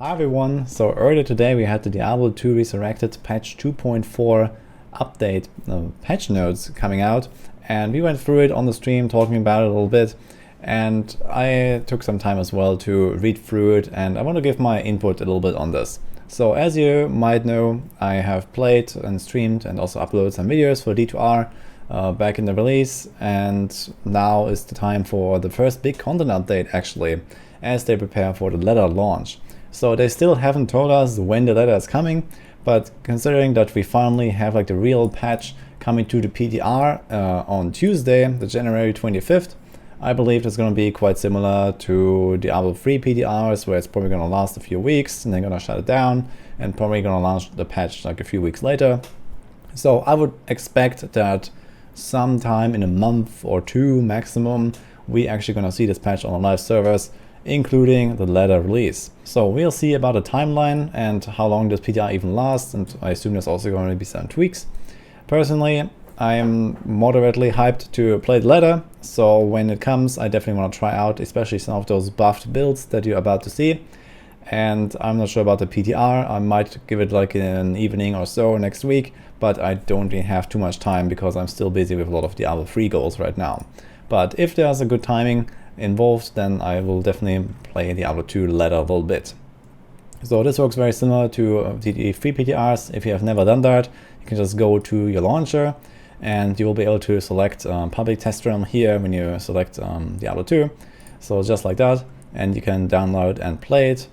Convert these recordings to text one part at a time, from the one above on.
Hi everyone, so earlier today we had the Diablo 2 Resurrected patch 2.4 update patch notes coming out, and we went through it on the stream talking about it a little bit, and I took some time as well to read through it, and I want to give my input a little bit on this. So as you might know, I have played and streamed and also uploaded some videos for D2R back in the release, and now is the time for the first big content update actually, as they prepare for the letter launch. So they still haven't told us when the letter is coming, but considering that we finally have like the real patch coming to the PTR on Tuesday, the January 25th, I believe it's going to be quite similar to Diablo 3 PTRs, where it's probably going to last a few weeks and they're going to shut it down and probably going to launch the patch like a few weeks later. So I would expect that sometime in a month or two maximum, we actually going to see this patch on the live servers, including the letter release. So we'll see about the timeline and how long this PTR even lasts, and I assume there's also going to be some tweaks. Personally, I am moderately hyped to play the letter, so when it comes I definitely want to try out especially some of those buffed builds that you're about to see. And I'm not sure about the PTR, I might give it like an evening or so next week, but I don't really have too much time because I'm still busy with a lot of Diablo 3 goals right now. But if there's a good timing involved, then I will definitely play Diablo 2 letter a little bit. So this works very similar to the 3 PTRs. If you have never done that, you can just go to your launcher and you will be able to select public test realm here when you select Diablo 2. So just like that, and you can download and play it.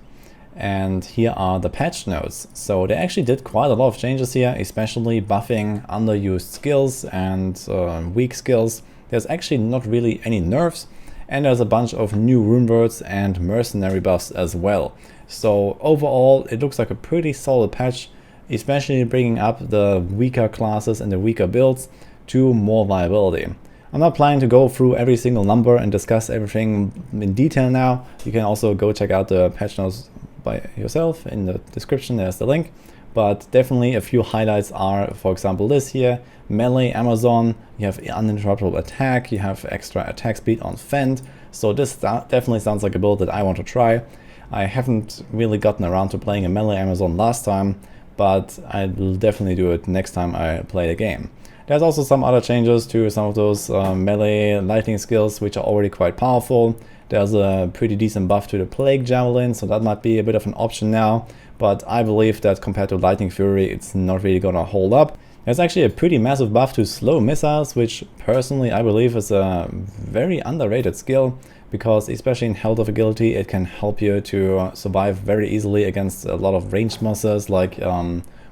And here are the patch notes. So they actually did quite a lot of changes here, especially buffing underused skills and weak skills. There's actually not really any nerfs, and there's a bunch of new Runewords and Mercenary buffs as well. So overall it looks like a pretty solid patch, especially bringing up the weaker classes and the weaker builds to more viability. I'm not planning to go through every single number and discuss everything in detail now. You can also go check out the patch notes by yourself. In the description there's the link. But definitely a few highlights are, for example, this here, melee Amazon, you have uninterruptible attack, you have extra attack speed on Fend. So this definitely sounds like a build that I want to try. I haven't really gotten around to playing a melee Amazon last time, but I will definitely do it next time I play the game. There's also some other changes to some of those melee lightning skills, which are already quite powerful. There's a pretty decent buff to the Plague Javelin, so that might be a bit of an option now. But I believe that compared to Lightning Fury, it's not really gonna hold up. There's actually a pretty massive buff to slow missiles, which personally I believe is a very underrated skill, because especially in Health of Agility, it can help you to survive very easily against a lot of ranged monsters like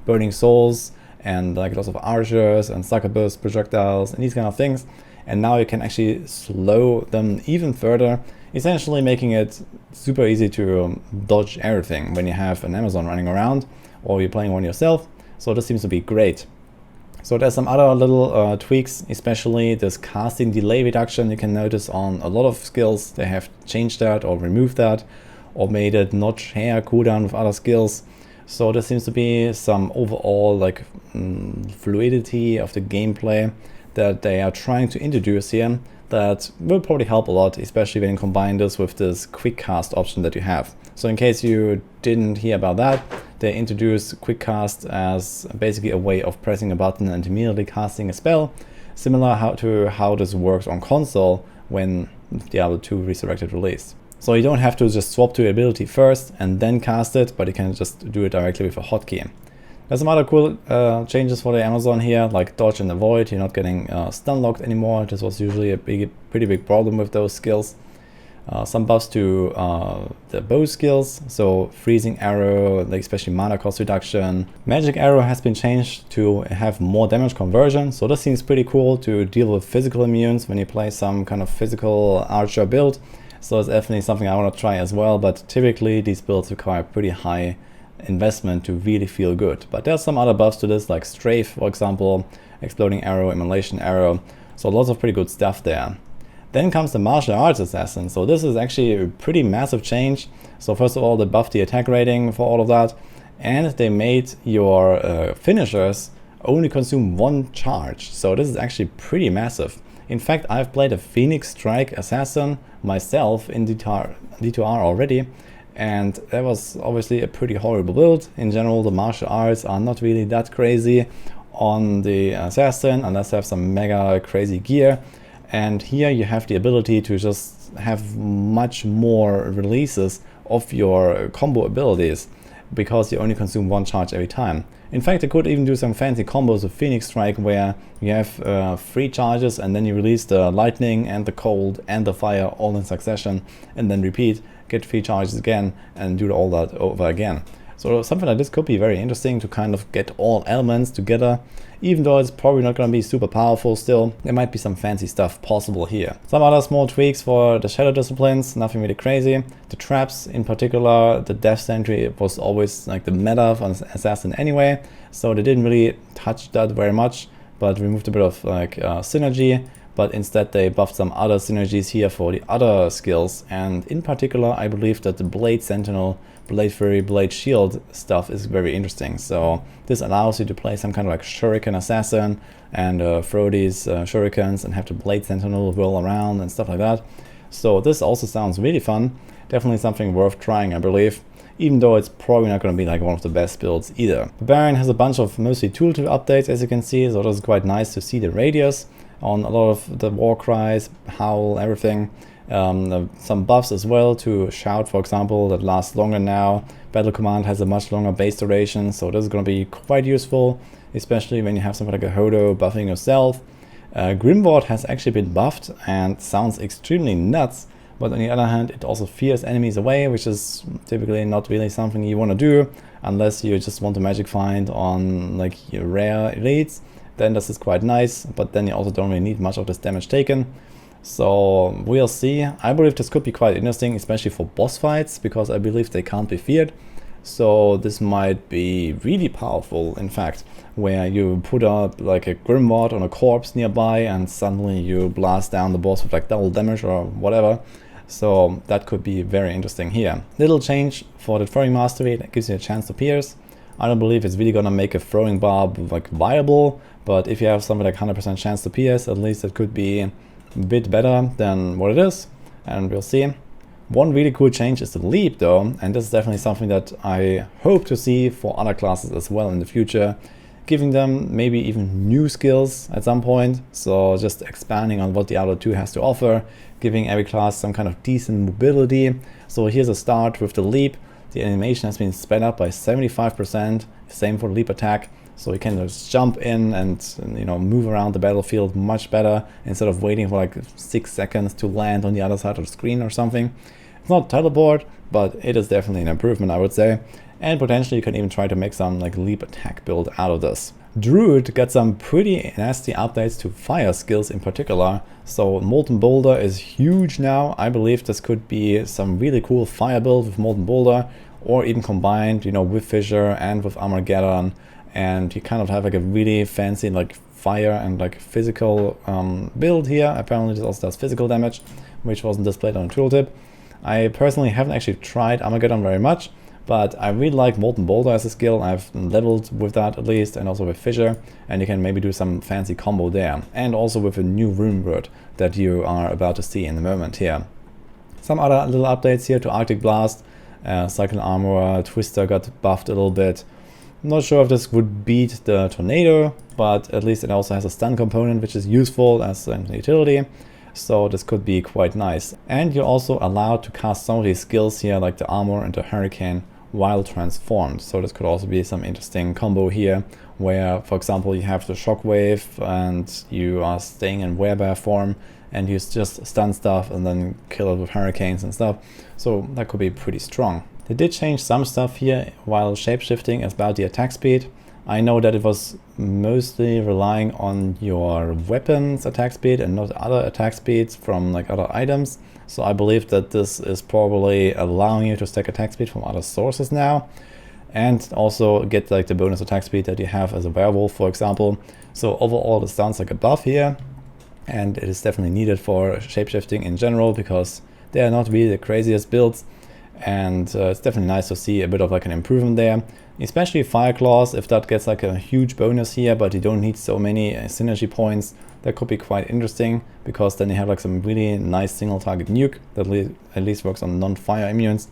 Burning Souls and like lots of archers and succubus projectiles and these kind of things. And now you can actually slow them even further, essentially making it super easy to dodge everything when you have an Amazon running around or you're playing one yourself. So this seems to be great. So there's some other little tweaks, especially this casting delay reduction. You can notice on a lot of skills they have changed that or removed that or made it not share cooldown with other skills. So there seems to be some overall like fluidity of the gameplay that they are trying to introduce here that will probably help a lot, especially when you combine this with this quick cast option that you have. So in case you didn't hear about that, they introduced quick cast as basically a way of pressing a button and immediately casting a spell, similar to how this works on console when Diablo 2 Resurrected released. So you don't have to just swap to your ability first and then cast it, but you can just do it directly with a hotkey. There's some other cool changes for the Amazon here, like dodge and avoid. You're not getting stun locked anymore. This was usually a pretty big problem with those skills. Some buffs to the bow skills, so freezing arrow, like especially mana cost reduction. Magic arrow has been changed to have more damage conversion, so this seems pretty cool to deal with physical immunes when you play some kind of physical archer build. So it's definitely something I want to try as well, but typically these builds require pretty high investment to really feel good. But there's some other buffs to this, like strafe, for example, exploding arrow, immolation arrow. So lots of pretty good stuff there. Then comes the martial arts assassin. So this is actually a pretty massive change. So first of all, they buffed the attack rating for all of that, and they made your finishers only consume 1 charge. So this is actually pretty massive. In fact, I've played a Phoenix Strike Assassin myself in D2R already, and that was obviously a pretty horrible build. In general, the martial arts are not really that crazy on the assassin unless you have some mega crazy gear, and here you have the ability to just have much more releases of your combo abilities because you only consume one charge every time. In fact, you could even do some fancy combos with Phoenix Strike where you have 3 charges and then you release the lightning and the cold and the fire all in succession, and then repeat, get 3 charges again and do all that over again. So something like this could be very interesting to kind of get all elements together. Even though it's probably not going to be super powerful, still there might be some fancy stuff possible here. Some other small tweaks for the shadow disciplines, nothing really crazy. The traps, in particular the death sentry, was always like the meta of an assassin anyway, so they didn't really touch that very much, but removed a bit of like synergy. But instead they buffed some other synergies here for the other skills, and in particular I believe that the Blade Sentinel, Blade Fury, Blade Shield stuff is very interesting. So this allows you to play some kind of like Shuriken Assassin and throw these Shurikens and have the Blade Sentinel roll around and stuff like that. So this also sounds really fun, definitely something worth trying, I believe, even though it's probably not going to be like one of the best builds either. Barbarian has a bunch of mostly tooltip updates, as you can see, so it is quite nice to see the radius on a lot of the war cries, howl, everything. Some buffs as well to shout, for example, that lasts longer now. Battle command has a much longer base duration, so this is going to be quite useful, especially when you have something like a Hodo buffing yourself. Grimward has actually been buffed and sounds extremely nuts, but on the other hand it also fears enemies away, which is typically not really something you want to do unless you just want to magic find on like your rare elites. Then this is quite nice, but then you also don't really need much of this damage taken. So we'll see. I believe this could be quite interesting, especially for boss fights, because I believe they can't be feared. So this might be really powerful, in fact, where you put up like a Grimward on a corpse nearby and suddenly you blast down the boss with like double damage or whatever. So that could be very interesting here. Little change for the throwing mastery, that gives you a chance to pierce. I don't believe it's really gonna make a throwing barb like viable, but if you have something like 100% chance to pierce, at least it could be a bit better than what it is, and we'll see. One really cool change is the leap though, and this is definitely something that I hope to see for other classes as well in the future, giving them maybe even new skills at some point. So just expanding on what Diablo 2 has to offer, giving every class some kind of decent mobility. So here's a start with the leap. The animation has been sped up by 75%, same for the leap attack. So you can just jump in and, you know, move around the battlefield much better instead of waiting for like 6 seconds to land on the other side of the screen or something. It's not teleport, but it is definitely an improvement, I would say. And potentially you can even try to make some like leap attack build out of this. Druid got some pretty nasty updates to fire skills in particular. So Molten Boulder is huge now. I believe this could be some really cool fire build with Molten Boulder, or even combined, you know, with Fissure and with Armageddon. And you kind of have like a really fancy like fire and like physical build here. Apparently this also does physical damage, which wasn't displayed on the tooltip. I personally haven't actually tried Armageddon very much, but I really like Molten Boulder as a skill. I've leveled with that at least, and also with Fissure, and you can maybe do some fancy combo there. And also with a new Runeword that you are about to see in a moment here. Some other little updates here to Arctic Blast. Cyclone Armorer, Twister got buffed a little bit. I'm not sure if this would beat the Tornado, but at least it also has a stun component, which is useful as an utility. So this could be quite nice. And you're also allowed to cast some of these skills here, like the Armor and the Hurricane, while transformed. So this could also be some interesting combo here, where, for example, you have the Shockwave and you are staying in Werebear form, and you just stun stuff and then kill it with hurricanes and stuff. So that could be pretty strong. They did change some stuff here while shapeshifting about the attack speed. I know that it was mostly relying on your weapons attack speed and not other attack speeds from like other items. So I believe that this is probably allowing you to stack attack speed from other sources now, and also get like the bonus attack speed that you have as a werewolf, for example. So overall this sounds like a buff here, and it is definitely needed for shapeshifting in general, because they are not really the craziest builds. And it's definitely nice to see a bit of like an improvement there, especially Fire Claws. If that gets like a huge bonus here, but you don't need so many synergy points, that could be quite interesting, because then you have like some really nice single target nuke that at least works on non-fire immunes.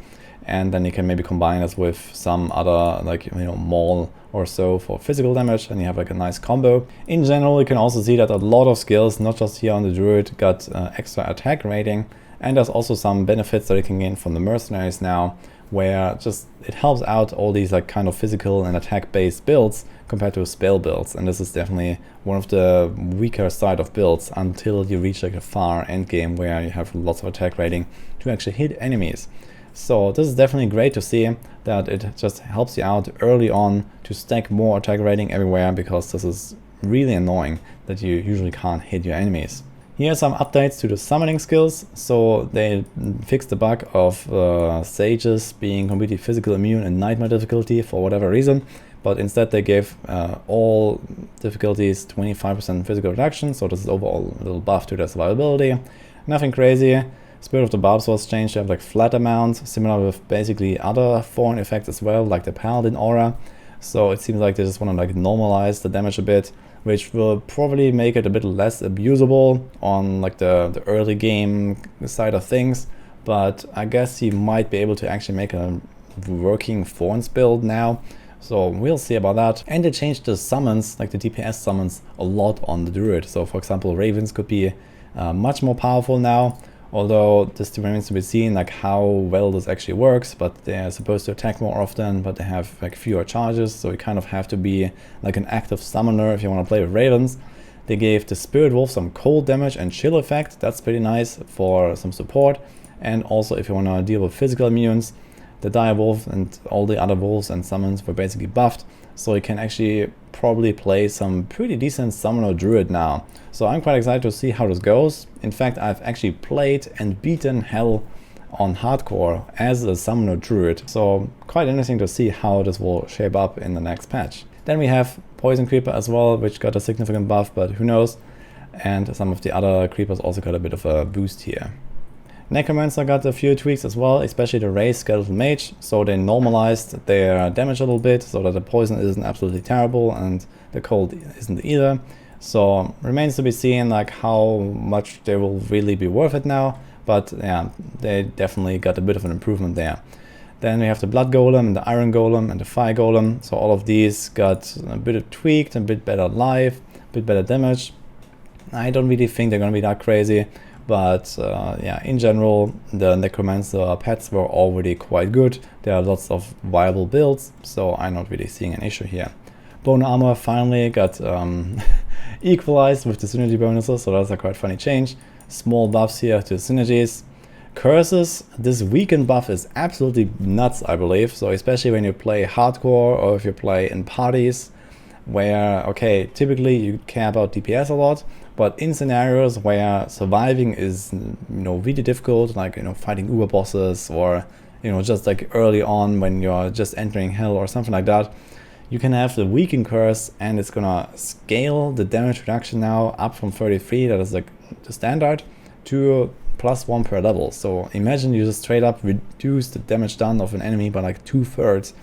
and then you can maybe combine this with some other, like, you know, maul or so for physical damage, and you have like a nice combo. In general, you can also see that a lot of skills, not just here on the Druid, got extra attack rating, and there's also some benefits that you can gain from the Mercenaries now, where just it helps out all these like kind of physical and attack based builds compared to spell builds, and this is definitely one of the weaker side of builds until you reach like a far end game where you have lots of attack rating to actually hit enemies. So this is definitely great to see that it just helps you out early on to stack more attack rating everywhere, because this is really annoying that you usually can't hit your enemies. Here are some updates to the summoning skills. So they fixed the bug of sages being completely physical immune and nightmare difficulty for whatever reason, but instead they gave all difficulties 25% physical reduction, so this is overall a little buff to their survivability. Nothing crazy. Spirit of the Barbs was changed to have like flat amounts, similar with basically other foreign effects as well, like the Paladin aura. So it seems like they just want to like normalize the damage a bit, which will probably make it a bit less abusable on like the early game side of things. But I guess you might be able to actually make a working Thorns build now. So we'll see about that. And they changed the summons, like the DPS summons, a lot on the Druid. So for example, Ravens could be much more powerful now. Although this remains to be seen like how well this actually works, but they're supposed to attack more often, but they have like fewer charges, so you kind of have to be like an active summoner if you want to play with Ravens. They gave the Spirit Wolf some cold damage and chill effect, that's pretty nice for some support. And also if you want to deal with physical immunes, the Dire Wolf and all the other wolves and summons were basically buffed, so you can actually probably play some pretty decent Summoner Druid now. So I'm quite excited to see how this goes. In fact, I've actually played and beaten hell on hardcore as a Summoner Druid, so quite interesting to see how this will shape up in the next patch. Then we have Poison Creeper as well, which got a significant buff, but who knows. And some of the other creepers also got a bit of a boost here. Necromancer got a few tweaks as well, especially the Raised Skeletal Mage, so they normalized their damage a little bit so that the poison isn't absolutely terrible and the cold isn't either. So remains to be seen like how much they will really be worth it now, but yeah, they definitely got a bit of an improvement there. Then we have the Blood Golem and the Iron Golem and the Fire Golem, so all of these got a bit of tweaked, a bit better life, a bit better damage. I don't really think they're gonna be that crazy. But yeah, in general, the Necromancer pets were already quite good. There are lots of viable builds, so I'm not really seeing an issue here. Bone Armor finally got equalized with the synergy bonuses, so that's a quite funny change. Small buffs here to synergies. Curses, this weekend buff is absolutely nuts, I believe. So especially when you play hardcore or if you play in parties where, okay, typically you care about DPS a lot, but in scenarios where surviving is, you know, really difficult, like, you know, fighting uber bosses or, you know, just like early on when you're just entering hell or something like that, you can have the weaken curse and it's gonna scale the damage reduction now up from 33, that is like the standard, to +1 per level. So imagine you just straight up reduce the damage done of an enemy by like 2/3.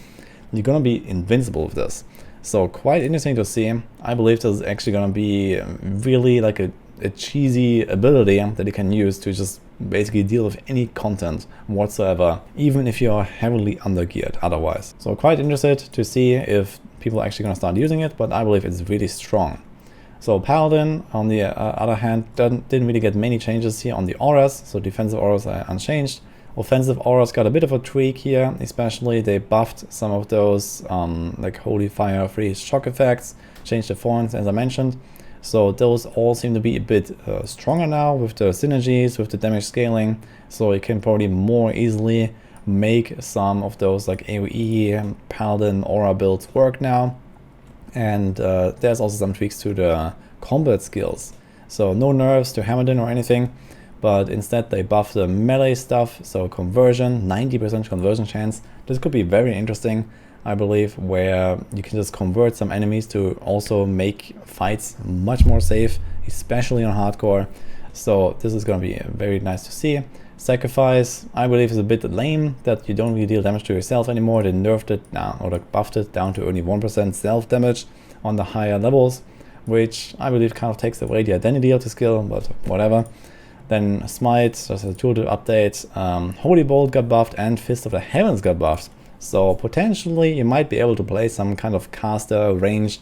You're gonna be invincible with this. So quite interesting to see. I believe this is actually going to be really like a cheesy ability that you can use to just basically deal with any content whatsoever, even if you're heavily undergeared otherwise. So quite interested to see if people are actually going to start using it, but I believe it's really strong. So Paladin, on the other hand, didn't really get many changes here on the auras, so defensive auras are unchanged. Offensive auras got a bit of a tweak here, especially they buffed some of those like Holy Fire Freeze shock effects, changed the thorns as I mentioned. So those all seem to be a bit stronger now with the synergies, with the damage scaling, so you can probably more easily make some of those like AoE Paladin aura builds work now. And there's also some tweaks to the combat skills. So no nerfs to Hammerden or anything, but instead they buff the melee stuff, so conversion, 90% conversion chance. This could be very interesting, I believe, where you can just convert some enemies to also make fights much more safe, especially on hardcore. So this is going to be very nice to see. Sacrifice, I believe, is a bit lame that you don't really deal damage to yourself anymore. They nerfed it down, or like buffed it down to only 1% self damage on the higher levels, which I believe kind of takes away the identity of the skill, but whatever. Then Smite, just a tool to update, Holy Bolt got buffed, and Fist of the Heavens got buffed. So potentially you might be able to play some kind of caster ranged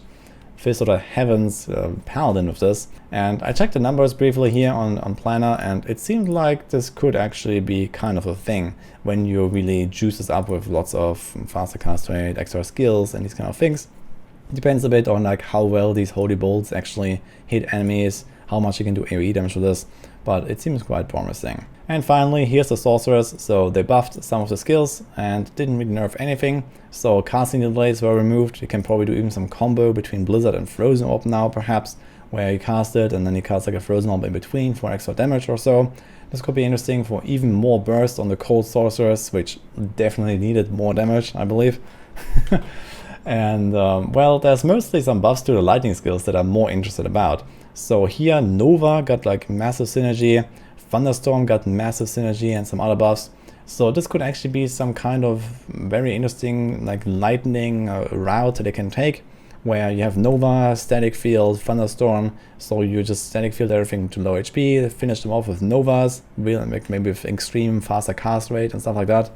Fist of the Heavens Paladin with this. And I checked the numbers briefly here on Planner, and it seemed like this could actually be kind of a thing when you really juice this up with lots of faster cast rate, extra skills, and these kind of things. It depends a bit on like how well these Holy Bolts actually hit enemies, how much you can do AoE damage with this, but it seems quite promising. And finally, here's the Sorceress. So they buffed some of the skills and didn't really nerf anything. So casting delays were removed. You can probably do even some combo between Blizzard and Frozen Orb now, perhaps, where you cast it and then you cast like a Frozen Orb in between for extra damage or so. This could be interesting for even more burst on the Cold Sorceress, which definitely needed more damage, I believe. And well, there's mostly some buffs to the lightning skills that I'm more interested about. So here Nova got like massive synergy, Thunderstorm got massive synergy, and some other buffs. So this could actually be some kind of very interesting like lightning route that they can take, where you have Nova, Static Field, Thunderstorm, so you just Static Field everything to low HP, finish them off with Novas, maybe with extreme faster cast rate and stuff like that.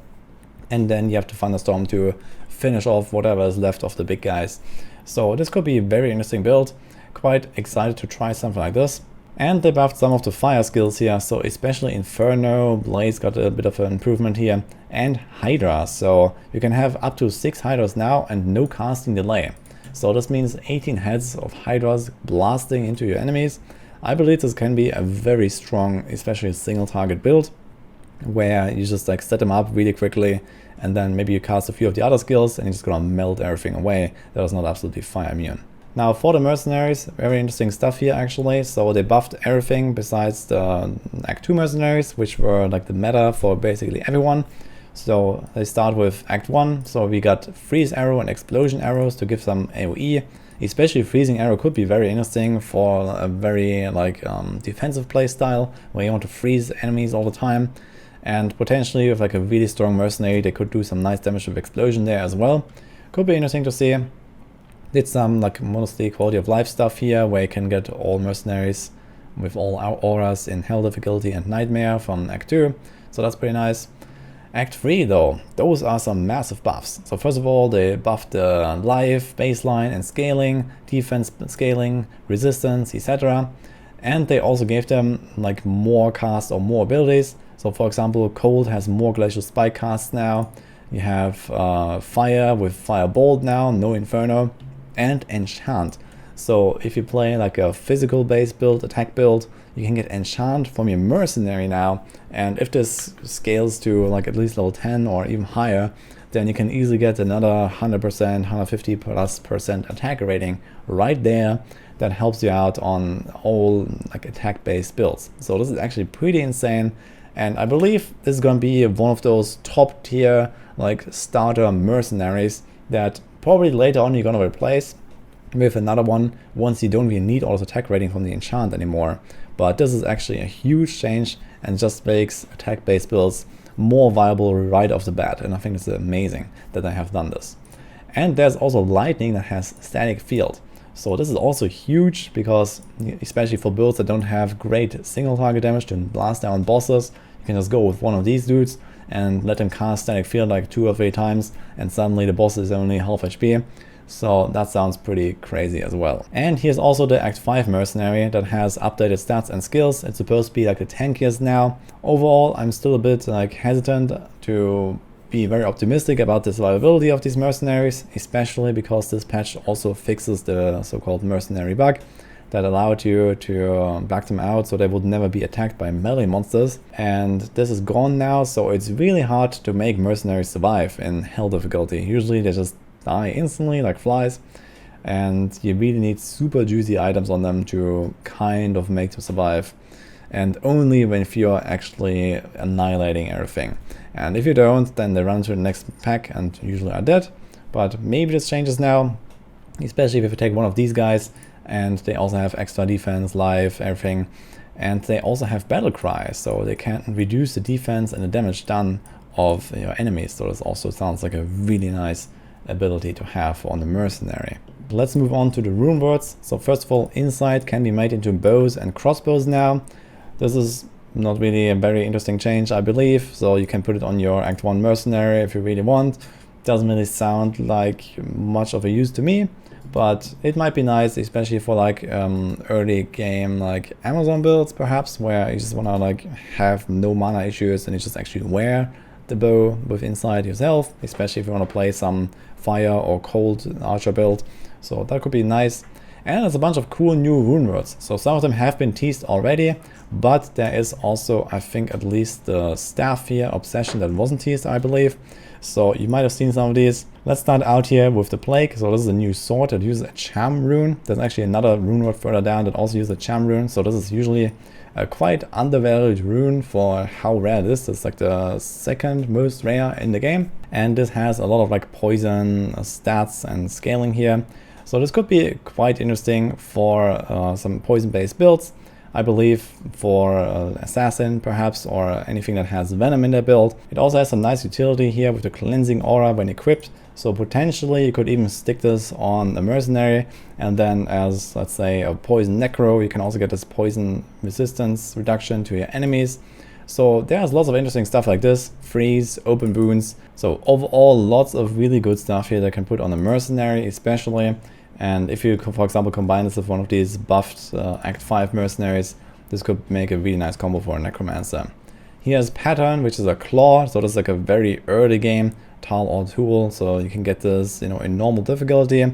And then you have to Thunderstorm to finish off whatever is left of the big guys. So this could be a very interesting build. Quite excited to try something like this. And they buffed some of the fire skills here, so especially Inferno, Blaze got a bit of an improvement here, and Hydra. So you can have up to 6 Hydras now and no casting delay. So this means 18 heads of Hydras blasting into your enemies. I believe this can be a very strong, especially single target build, where you just like set them up really quickly, and then maybe you cast a few of the other skills and you're just gonna melt everything away that is not absolutely fire immune. Now for the Mercenaries, very interesting stuff here actually. So they buffed everything besides the Act 2 Mercenaries, which were like the meta for basically everyone. So they start with Act 1, so we got Freeze Arrow and Explosion Arrows to give some AoE. Especially Freezing Arrow could be very interesting for a very like defensive play style, where you want to freeze enemies all the time. And potentially with like a really strong Mercenary, they could do some nice damage with Explosion there as well. Could be interesting to see. Did some like mostly quality of life stuff here, where you can get all Mercenaries with all our auras in Hell difficulty and Nightmare from Act 2, so that's pretty nice. Act 3 though, those are some massive buffs. So first of all, they buffed the life, baseline and scaling, defense scaling, resistance, etc. And they also gave them like more cast or more abilities. So for example, Cold has more Glacial Spike casts now. You have Fire with Fire Bolt now, no Inferno, and Enchant. So if you play like a physical based build, attack build, you can get Enchant from your Mercenary now, and if this scales to like at least level 10 or even higher, then you can easily get another 100%, 150+% attack rating right there. That helps you out on all like attack based builds. So this is actually pretty insane, and I believe this is going to be one of those top tier like starter Mercenaries that probably later on you're going to replace with another one once you don't really need all this attack rating from the enchant anymore. But this is actually a huge change and just makes attack based builds more viable right off the bat, and I think it's amazing that I have done this. And there's also Lightning that has Static Field. So this is also huge, because especially for builds that don't have great single target damage to blast down bosses, you can just go with one of these dudes and let them cast Static Field like 2 or 3 times, and suddenly the boss is only half HP. So that sounds pretty crazy as well. And here's also the Act 5 Mercenary that has updated stats and skills. It's supposed to be like the tankiest now. Overall, I'm still a bit like hesitant to be very optimistic about the survivability of these Mercenaries, especially because this patch also fixes the so-called Mercenary bug that allowed you to back them out so they would never be attacked by melee monsters. And this is gone now, so it's really hard to make Mercenaries survive in Hell difficulty. Usually they just die instantly like flies, and you really need super juicy items on them to kind of make them survive, and only if you're actually annihilating everything. And if you don't, then they run to the next pack and usually are dead. But maybe this changes now, especially if you take one of these guys, and they also have extra defense, life, everything, and they also have battle cry, so they can reduce the defense and the damage done of your enemies. So this also sounds like a really nice ability to have on the Mercenary. Let's move on to the Runewords. So first of all, Insight can be made into bows and crossbows now. This is not really a very interesting change, I believe. So you can put it on your Act 1 Mercenary if you really want. Doesn't really sound like much of a use to me, but it might be nice, especially for like early game like Amazon builds perhaps, where you just want to like have no mana issues and you just actually wear the bow with inside yourself, especially if you want to play some fire or cold archer build. So that could be nice. And there's a bunch of cool new Runewords. So some of them have been teased already, but there is also, I think, at least the staff here, Obsession, that wasn't teased, I believe. So you might have seen some of these. Let's start out here with the Plague. So this is a new sword that uses a charm rune. There's actually another Runeword further down that also uses a charm rune. So this is usually a quite undervalued rune for how rare it is. It's like the second most rare in the game. And this has a lot of like poison stats and scaling here. So this could be quite interesting for some poison-based builds. I believe for Assassin perhaps, or anything that has Venom in their build. It also has some nice utility here with the Cleansing Aura when equipped. So potentially you could even stick this on a Mercenary, and then as, let's say, a Poison Necro, you can also get this poison resistance reduction to your enemies. So there's lots of interesting stuff like this, freeze, open wounds. So overall, lots of really good stuff here that can put on a Mercenary especially. And if you, for example, combine this with one of these buffed Act 5 Mercenaries, this could make a really nice combo for a Necromancer. He has Pattern, which is a claw, so this is like a very early game Tal or tool, so you can get this, you know, in normal difficulty.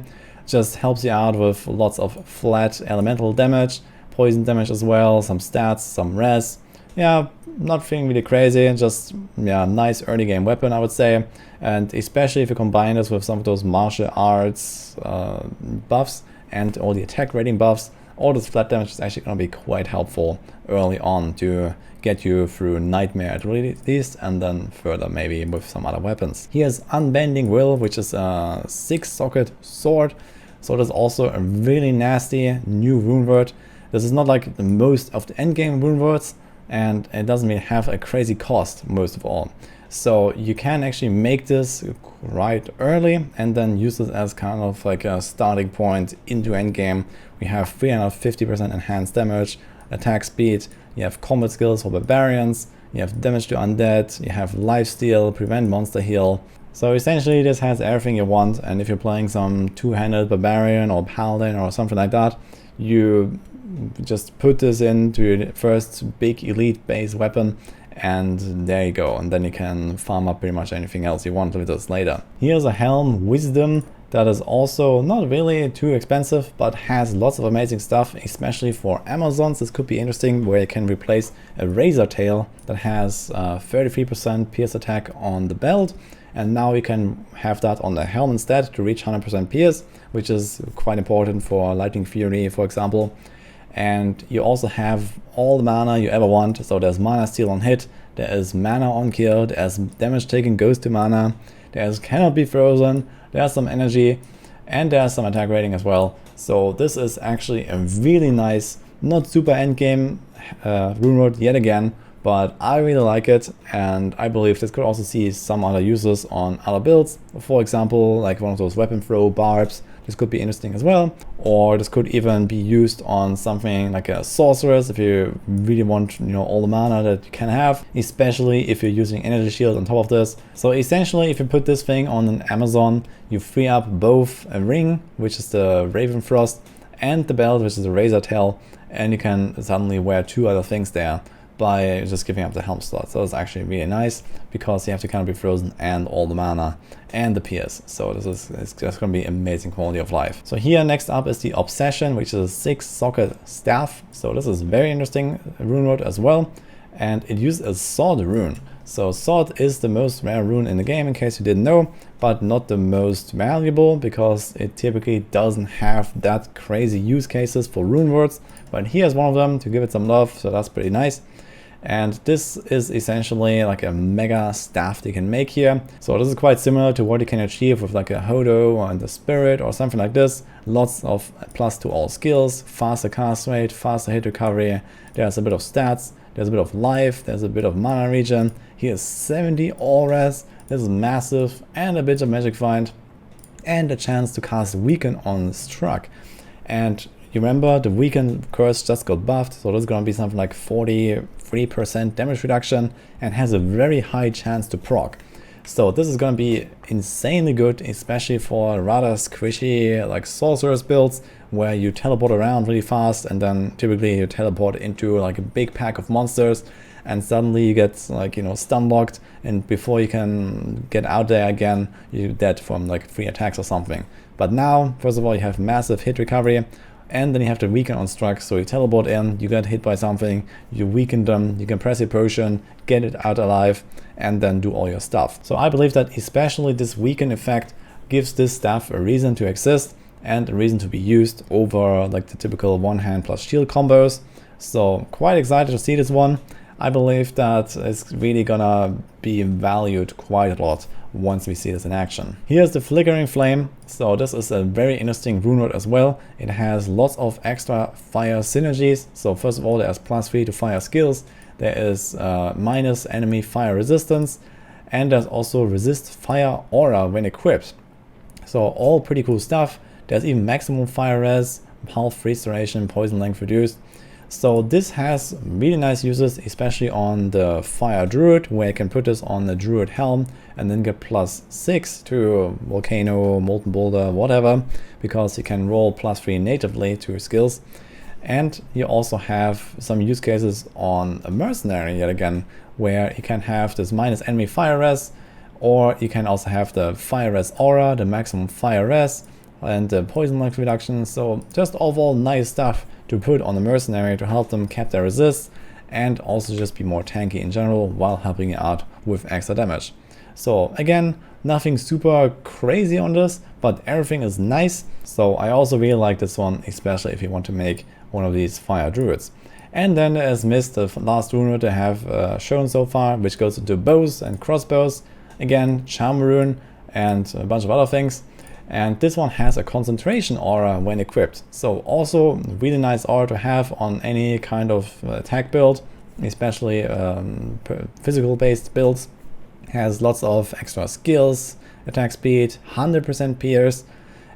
Just helps you out with lots of flat elemental damage, poison damage as well, some stats, some res. Yeah, nothing really crazy, just yeah, nice early game weapon, I would say. And especially if you combine this with some of those martial arts buffs and all the attack rating buffs, all this flat damage is actually going to be quite helpful early on to get you through Nightmare at least, and then further maybe with some other weapons. He has Unbending Will, which is a 6-socket sword. So that's also a really nasty new runeword. This is not like the most of the endgame runewords, and it doesn't really have a crazy cost most of all. So you can actually make this right early and then use this as kind of like a starting point into endgame. We have 350% enhanced damage, attack speed, you have combat skills for barbarians, you have damage to undead, you have lifesteal, prevent monster heal. So essentially this has everything you want, and if you're playing some two-handed barbarian or paladin or something like that, you just put this into your first big elite base weapon, and there you go, and then you can farm up pretty much anything else you want with this later. Here's a Helm Wisdom that is also not really too expensive, but has lots of amazing stuff, especially for Amazons. This could be interesting, where you can replace a Razor Tail that has 33% pierce attack on the belt, and now you can have that on the helm instead to reach 100% pierce, which is quite important for Lightning Fury, for example. And you also have all the mana you ever want. So there's mana steal on hit, there is mana on kill, there's damage taken goes to mana, there's cannot be frozen, there's some energy, and there's some attack rating as well. So this is actually a really nice, not super endgame runeword yet again, but I really like it, and I believe this could also see some other uses on other builds. For example, like one of those weapon throw barbs, this could be interesting as well. Or this could even be used on something like a Sorceress if you really want, you know, all the mana that you can have, especially if you're using energy shield on top of this. So essentially, if you put this thing on an Amazon, you free up both a ring, which is the Raven Frost, and the belt, which is the Razor Tail, and you can suddenly wear two other things there by just giving up the helm slot. So it's actually really nice, because you have to kind of be frozen and all the mana and the pierce. So this is, it's just going to be amazing quality of life. So here next up is the Obsession, which is a 6-socket staff. So this is very interesting runeword as well, and it uses a sword rune. So sword is the most rare rune in the game, in case you didn't know, but not the most valuable, because it typically doesn't have that crazy use cases for runewords. But here's one of them to give it some love, so that's pretty nice. And this is essentially like a mega staff that you can make here. So this is quite similar to what you can achieve with like a Hodo and the Spirit or something like this. Lots of plus to all skills, faster cast rate, faster hit recovery. There's a bit of stats, there's a bit of life, there's a bit of mana regen. Here's 70 all res, this is massive, and a bit of magic find, and a chance to cast Weaken on Struck. And you remember the weakened curse just got buffed, so this is going to be something like 43% damage reduction and has a very high chance to proc. So this is going to be insanely good, especially for rather squishy like Sorceress builds where you teleport around really fast and then typically you teleport into like a big pack of monsters and suddenly you get like, you know, stun locked, and before you can get out there again, you're dead from like 3 attacks or something. But now, first of all, you have massive hit recovery, and then you have the weaken on struck, so you teleport in, you get hit by something, you weaken them, you can press your potion, get it out alive, and then do all your stuff. So I believe that especially this weaken effect gives this stuff a reason to exist and a reason to be used over like the typical one hand plus shield combos. So quite excited to see this one. I believe that it's really gonna be valued quite a lot once we see this in action. Here's the Flickering Flame. So this is a very interesting runeword as well. It has lots of extra fire synergies. So first of all, there's +3 to fire skills. There is minus enemy fire resistance, and there's also resist fire aura when equipped. So all pretty cool stuff. There's even maximum fire res, health restoration, poison length reduced. So this has really nice uses, especially on the Fire Druid, where you can put this on the Druid helm and then get +6 to Volcano, Molten Boulder, whatever, because you can roll +3 natively to skills. And you also have some use cases on a Mercenary yet again, where you can have this minus enemy fire res, or you can also have the fire res aura, the maximum fire res, and the poison length reduction. So just overall nice stuff to put on the Mercenary to help them cap their resist and also just be more tanky in general while helping you out with extra damage. So again, nothing super crazy on this, but everything is nice. So I also really like this one, especially if you want to make one of these Fire Druids. And then there's Mist, the last rune they have shown so far, which goes into bows and crossbows. Again, Charm Rune and a bunch of other things. And this one has a concentration aura when equipped. So also really nice aura to have on any kind of attack build, especially physical based builds. Has lots of extra skills, attack speed, 100% pierce,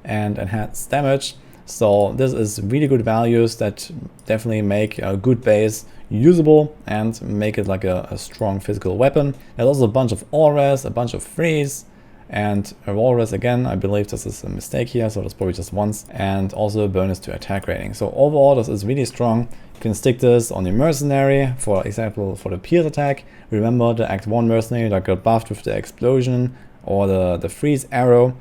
and enhanced damage. So this is really good values that definitely make a good base usable and make it like a strong physical weapon. There's also a bunch of auras, a bunch of freeze, and a walrus again. I believe this is a mistake here, so that's probably just once, and also a bonus to attack rating. So overall this is really strong. You can stick this on your Mercenary, for example for the pierce attack. Remember the Act 1 Mercenary that got buffed with the explosion or the freeze arrow.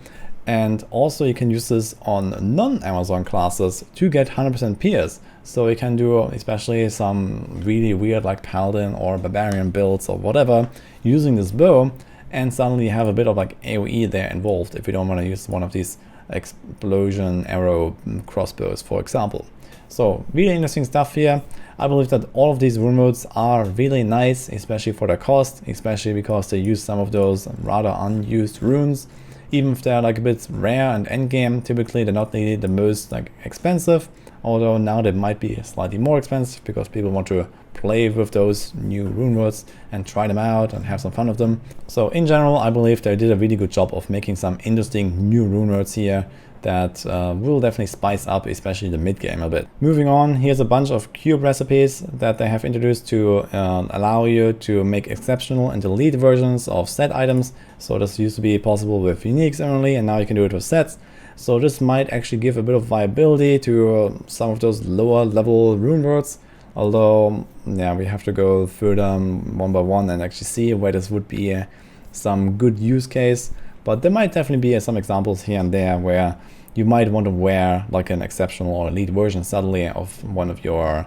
And also you can use this on non-Amazon classes to get 100% pierce. So you can do especially some really weird like Paladin or Barbarian builds or whatever using this bow, and suddenly you have a bit of like AoE there involved if you don't want to use one of these explosion arrow crossbows, for example. So really interesting stuff here. I believe that all of these rune modes are really nice, especially for their cost, especially because they use some of those rather unused runes. Even if they're like a bit rare and endgame, typically they're not really the most like expensive, although now they might be slightly more expensive because people want to play with those new runewords and try them out and have some fun with them. So in general, I believe they did a really good job of making some interesting new runewords here that will definitely spice up especially the mid game a bit. Moving on, here's a bunch of cube recipes that they have introduced to allow you to make exceptional and elite versions of set items. So this used to be possible with uniques only, and now you can do it with sets. So this might actually give a bit of viability to some of those lower level runewords. Although, yeah, we have to go through them one by one and actually see where this would be some good use case. But there might definitely be some examples here and there where you might want to wear like an exceptional or elite version suddenly of one of your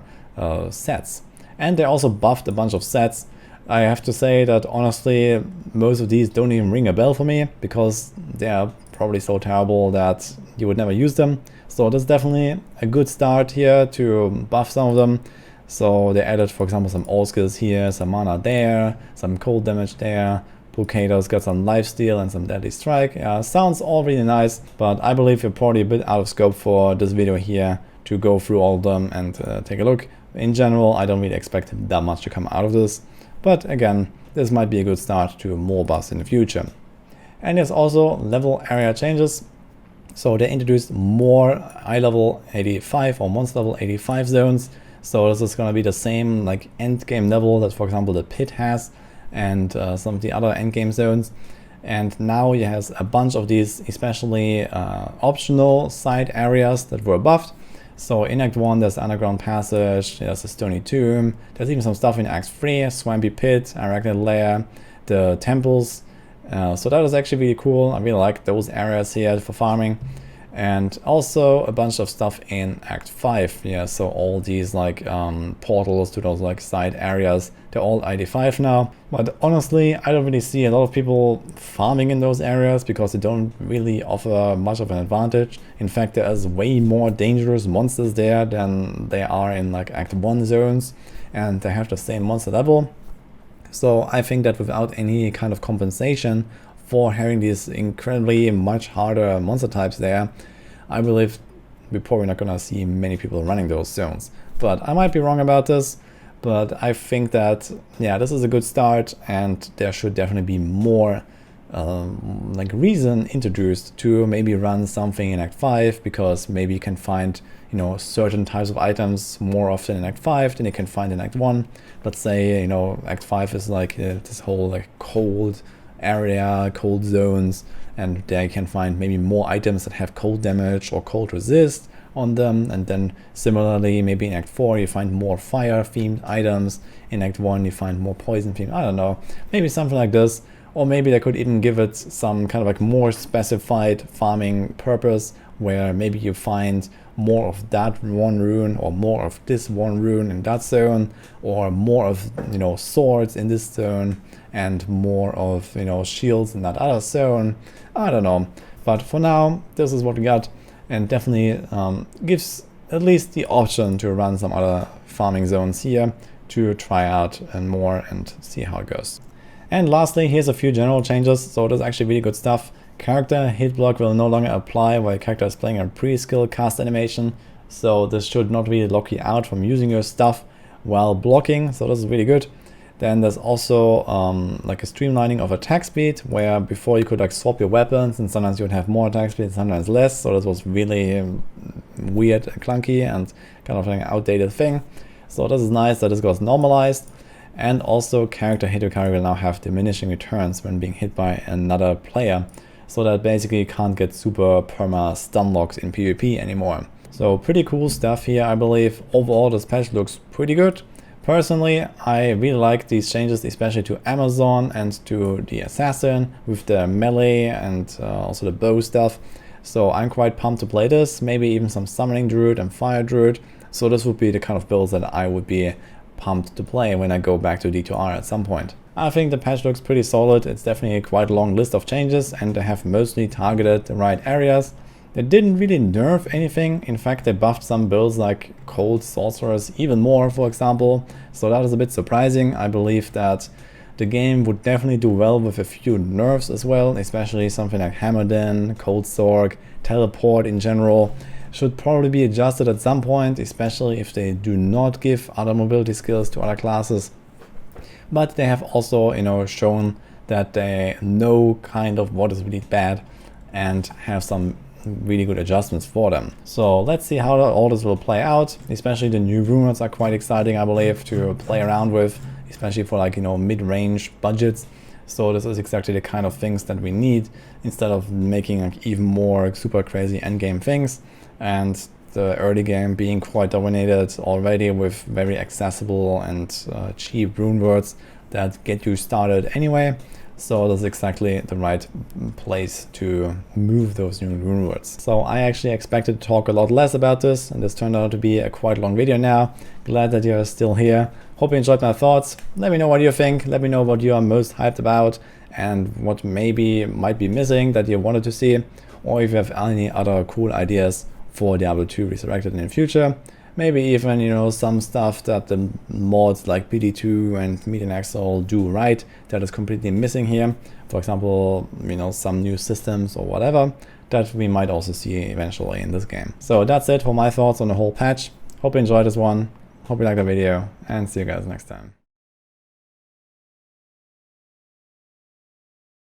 sets. And they also buffed a bunch of sets. I have to say that honestly, most of these don't even ring a bell for me because they are probably so terrible that you would never use them. So this is definitely a good start here to buff some of them. So they added, for example, some all skills here, some mana there, some cold damage there. Pulcator's got some lifesteal and some deadly strike. Sounds all really nice, but I believe you're probably a bit out of scope for this video here to go through all of them and take a look. In general, I don't really expect that much to come out of this, but again, this might be a good start to more buffs in the future. And there's also level area changes. So they introduced more eye level 85 or monster level 85 zones. So this is going to be the same like end game level that, for example, the pit has, and some of the other end game zones. And now he has a bunch of these, especially optional side areas that were buffed. So in Act 1 there's Underground Passage, there's a Stony Tomb, there's even some stuff in Act 3, Swampy Pit, Arachnid Lair, the temples. So that is actually really cool. I really like those areas here for farming. And also a bunch of stuff in Act 5. Yeah, so all these like portals to those like side areas, they're all ID5 now. But honestly, I don't really see a lot of people farming in those areas because they don't really offer much of an advantage. In fact, there is way more dangerous monsters there than they are in like Act 1 zones, and they have the same monster level. So I think that without any kind of compensation for having these incredibly much harder monster types there, I believe we're probably not gonna see many people running those zones. But I might be wrong about this, but I think that, yeah, this is a good start, and there should definitely be more like reason introduced to maybe run something in Act 5, because maybe you can find, you know, certain types of items more often in Act 5 than you can find in Act 1. Let's say, you know, Act 5 is like this whole like cold area, cold zones, and there you can find maybe more items that have cold damage or cold resist on them. And then similarly, maybe in Act 4 you find more fire themed items, in Act 1 you find more poison themed, I don't know, maybe something like this. Or maybe they could even give it some kind of like more specified farming purpose, where maybe you find more of that one rune or more of this one rune in that zone, or more of, you know, swords in this zone and more of, you know, shields in that other zone. I don't know, but for now this is what we got, and definitely gives at least the option to run some other farming zones here to try out and more and see how it goes. And lastly, here's a few general changes. So this is actually really good stuff. Character hit block will no longer apply while your character is playing a pre-skill cast animation. So this should not really lock you out from using your stuff while blocking. So this is really good. Then there's also like a streamlining of attack speed, where before you could like swap your weapons and sometimes you would have more attack speed, sometimes less. So this was really weird and clunky and kind of like an outdated thing. So this is nice that this got normalized. And also character hit recovery will now have diminishing returns when being hit by another player, so that basically you can't get super perma stun locks in PvP anymore. So pretty cool stuff here, I believe. Overall this patch looks pretty good. Personally, I really like these changes, especially to Amazon and to the Assassin with the melee and also the bow stuff. So I'm quite pumped to play this, maybe even some Summoning Druid and Fire Druid. So this would be the kind of builds that I would be pumped to play when I go back to D2R at some point. I think the patch looks pretty solid. It's definitely a quite long list of changes, and they have mostly targeted the right areas. They didn't really nerf anything. In fact, they buffed some builds like Cold Sorceress even more, for example. So that is a bit surprising. I believe that the game would definitely do well with a few nerfs as well, especially something like Hammerden, Cold Sorg, Teleport in general. Should probably be adjusted at some point, especially if they do not give other mobility skills to other classes. But they have also, you know, shown that they know kind of what is really bad and have some really good adjustments for them. So let's see how all this will play out. Especially the new Runewords are quite exciting, I believe, to play around with, especially for like, you know, mid-range budgets. So this is exactly the kind of things that we need, instead of making like even more super crazy endgame things. And the early game being quite dominated already with very accessible and cheap Runewords that get you started anyway. So that's exactly the right place to move those new Runewords. So I actually expected to talk a lot less about this, and this turned out to be a quite long video now. Glad that you're still here. Hope you enjoyed my thoughts. Let me know what you think. Let me know what you are most hyped about and what maybe might be missing that you wanted to see, or if you have any other cool ideas for Diablo 2 Resurrected in the future. Maybe even, you know, some stuff that the mods like BD2 and Meet in Exile do right that is completely missing here. For example, you know, some new systems or whatever that we might also see eventually in this game. So that's it for my thoughts on the whole patch. Hope you enjoyed this one. Hope you liked the video, and see you guys next time.